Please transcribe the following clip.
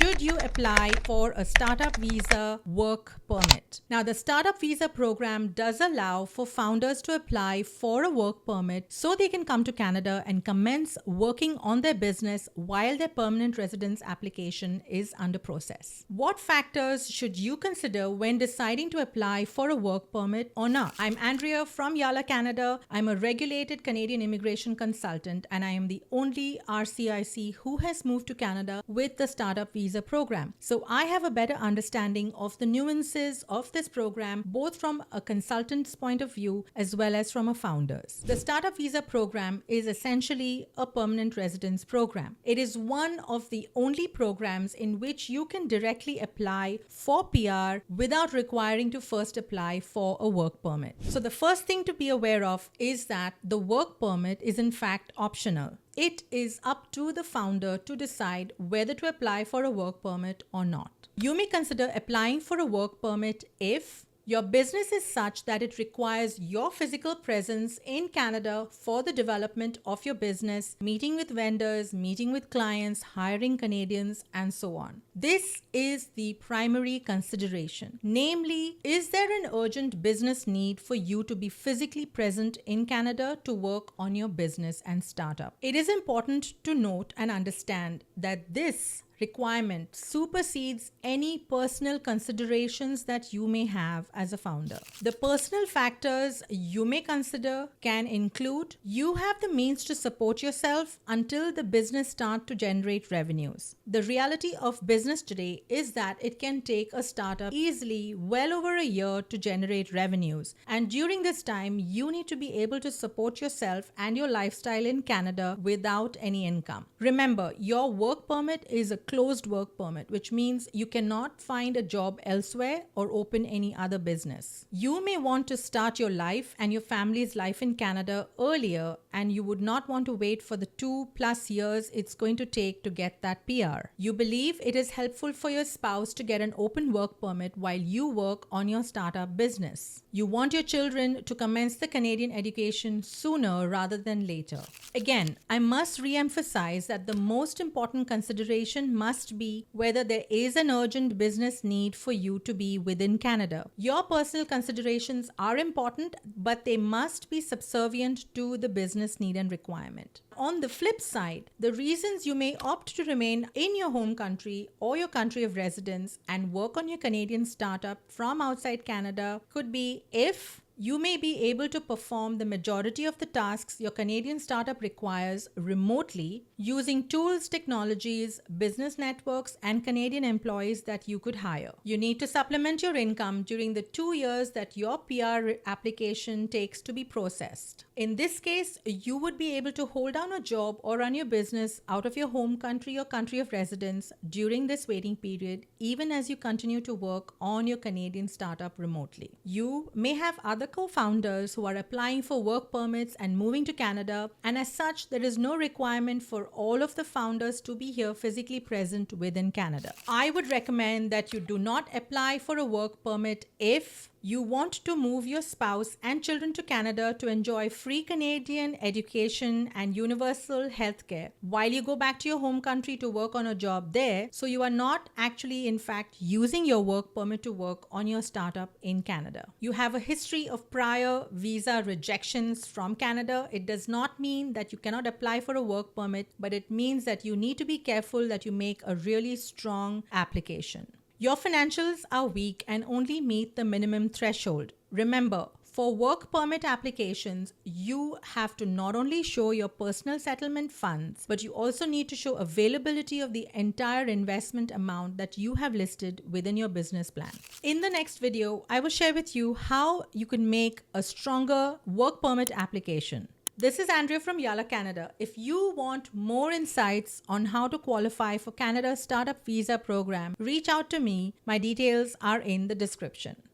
Should you apply for a startup visa work permit? Now, the startup visa program does allow for founders to apply for a work permit so they can come to Canada and commence working on their business while their permanent residence application is under process. What factors should you consider when deciding to apply for a work permit or not? I'm Andrea from Yalla, Canada. I'm a regulated Canadian immigration consultant, and I am the only RCIC who has moved to Canada with the startup visa program. So I have a better understanding of the nuances of this program, both from a consultant's point of view as well as from a founder's. The startup visa program is essentially a permanent residence program. It is one of the only programs in which you can directly apply for PR without requiring to first apply for a work permit. So the first thing to be aware of is that the work permit is in fact optional. It is up to the founder to decide whether to apply for a work permit or not. You may consider applying for a work permit if your business is such that it requires your physical presence in Canada for the development of your business, meeting with vendors, meeting with clients, hiring Canadians, and so on. This is the primary consideration. Namely, is there an urgent business need for you to be physically present in Canada to work on your business and startup? It is important to note and understand that this requirement supersedes any personal considerations that you may have as a founder. The personal factors you may consider can include you have the means to support yourself until the business starts to generate revenues. The reality of business today is that it can take a startup easily well over a year to generate revenues, and during this time you need to be able to support yourself and your lifestyle in Canada without any income. Remember, your work permit is a closed work permit, which means you cannot find a job elsewhere or open any other business. You may want to start your life and your family's life in Canada earlier, and you would not want to wait for the 2+ years it's going to take to get that PR. You believe it is helpful for your spouse to get an open work permit while you work on your startup business. You want your children to commence the Canadian education sooner rather than later. Again, I must re-emphasize that the most important consideration must be whether there is an urgent business need for you to be within Canada. Your personal considerations are important, but they must be subservient to the business need and requirement. On the flip side, the reasons you may opt to remain in your home country or your country of residence and work on your Canadian startup from outside Canada could be if you may be able to perform the majority of the tasks your Canadian startup requires remotely using tools, technologies, business networks, and Canadian employees that you could hire. You need to supplement your income during the 2 years that your PR application takes to be processed. In this case, you would be able to hold down a job or run your business out of your home country or country of residence during this waiting period, even as you continue to work on your Canadian startup remotely. You may have other co-founders who are applying for work permits and moving to Canada, and as such, there is no requirement for all of the founders to be here physically present within Canada. I would recommend that you do not apply for a work permit if you want to move your spouse and children to Canada to enjoy free Canadian education and universal healthcare while you go back to your home country to work on a job there, so you are not actually in fact using your work permit to work on your startup in Canada. You have a history of prior visa rejections from Canada. It does not mean that you cannot apply for a work permit, but it means that you need to be careful that you make a really strong application. Your financials are weak and only meet the minimum threshold. Remember, for work permit applications, you have to not only show your personal settlement funds, but you also need to show availability of the entire investment amount that you have listed within your business plan. In the next video, I will share with you how you can make a stronger work permit application. This is Andrea from Yalla, Canada. If you want more insights on how to qualify for Canada's Startup Visa program, reach out to me. My details are in the description.